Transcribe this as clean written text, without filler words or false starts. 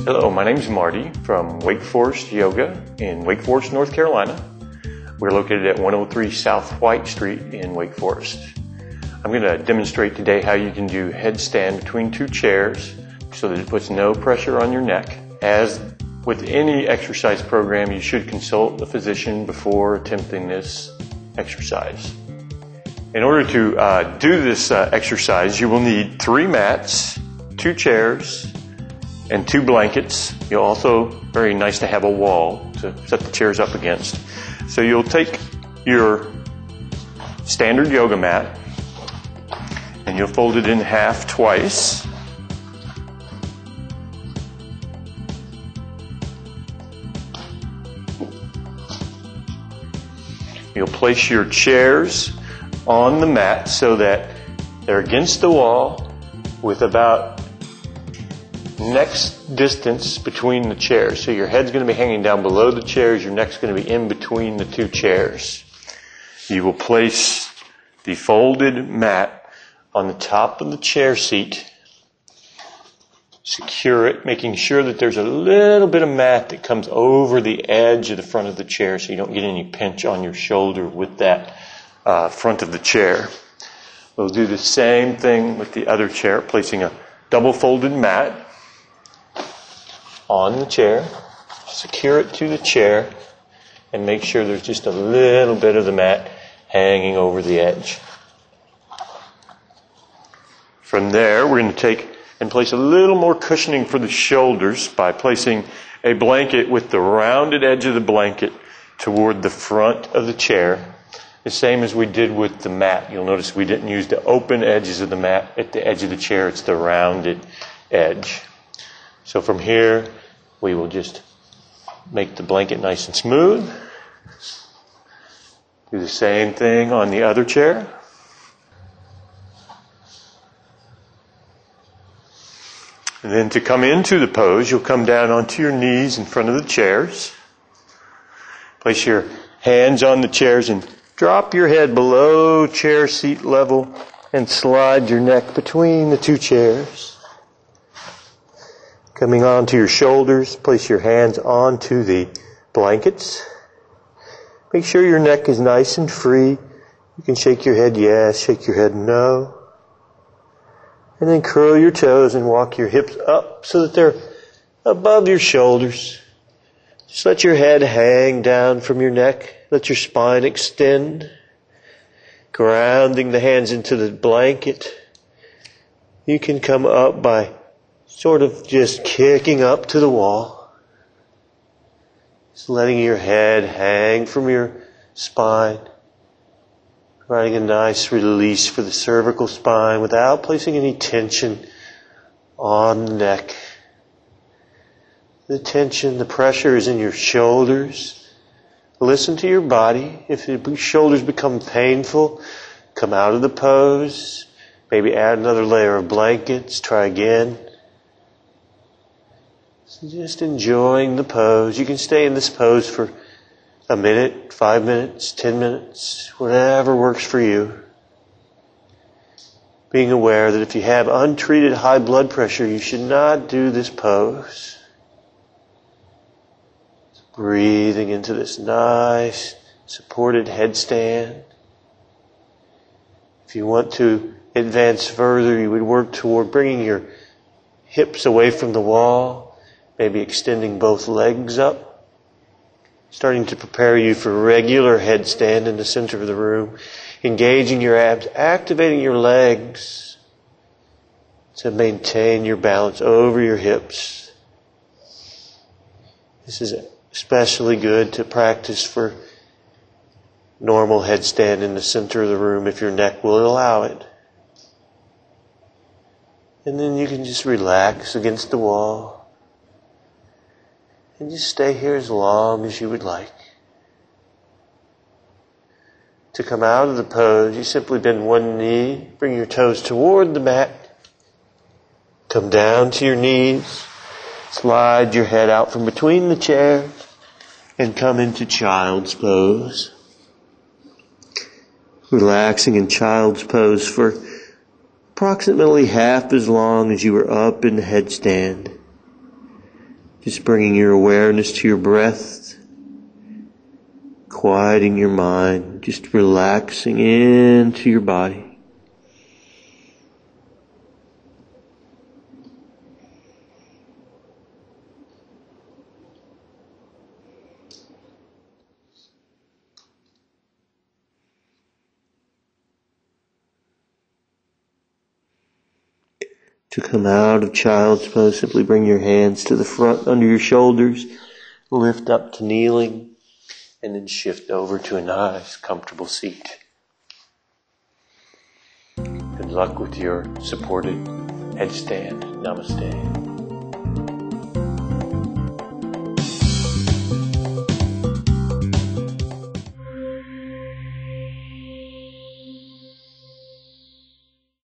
Hello, my name is Marty from Wake Forest Yoga in Wake Forest, North Carolina. We're located at 103 South White Street in Wake Forest. I'm going to demonstrate today how you can do headstand between two chairs so that it puts no pressure on your neck. As with any exercise program, you should consult a physician before attempting this exercise. In order to do this exercise, you will need 3 mats, 2 chairs, and 2 blankets. You'll also, very nice to have a wall to set the chairs up against. So you'll take your standard yoga mat and you'll fold it in half twice. You'll place your chairs on the mat so that they're against the wall with about next distance between the chairs. So your head's going to be hanging down below the chairs, your neck's going to be in between the 2 chairs. You will place the folded mat on the top of the chair seat. Secure it, making sure that there's a little bit of mat that comes over the edge of the front of the chair so you don't get any pinch on your shoulder with that front of the chair. We'll do the same thing with the other chair, placing a double folded mat on the chair, secure it to the chair, and make sure there's just a little bit of the mat hanging over the edge. From there, we're going to take and place a little more cushioning for the shoulders by placing a blanket with the rounded edge of the blanket toward the front of the chair, the same as we did with the mat. You'll notice we didn't use the open edges of the mat at the edge of the chair, it's the rounded edge. So from here, we will just make the blanket nice and smooth. Do the same thing on the other chair. And then to come into the pose, you'll come down onto your knees in front of the chairs. Place your hands on the chairs and drop your head below chair seat level and slide your neck between the 2 chairs. Coming onto your shoulders, place your hands onto the blankets. Make sure your neck is nice and free. You can shake your head yes, shake your head no. And then curl your toes and walk your hips up so that they're above your shoulders. Just let your head hang down from your neck. Let your spine extend. Grounding the hands into the blanket. You can come up by sort of just kicking up to the wall. Just letting your head hang from your spine. Providing a nice release for the cervical spine without placing any tension on the neck. The tension, the pressure is in your shoulders. Listen to your body. If your shoulders become painful, come out of the pose. Maybe add another layer of blankets. Try again. So just enjoying the pose. You can stay in this pose for a minute, 5 minutes, 10 minutes, whatever works for you. Being aware that if you have untreated high blood pressure, you should not do this pose. Breathing into this nice, supported headstand. If you want to advance further, you would work toward bringing your hips away from the wall, maybe extending both legs up. Starting to prepare you for regular headstand in the center of the room. Engaging your abs, activating your legs to maintain your balance over your hips. This is especially good to practice for normal headstand in the center of the room if your neck will allow it. And then you can just relax against the wall. And just stay here as long as you would like. To come out of the pose, you simply bend one knee, bring your toes toward the mat, come down to your knees, slide your head out from between the chairs, and come into child's pose. Relaxing in child's pose for approximately half as long as you were up in the headstand. Just bringing your awareness to your breath, quieting your mind, just relaxing into your body. To come out of child's pose, simply bring your hands to the front under your shoulders, lift up to kneeling, and then shift over to a nice, comfortable seat. Good luck with your supported headstand. Namaste.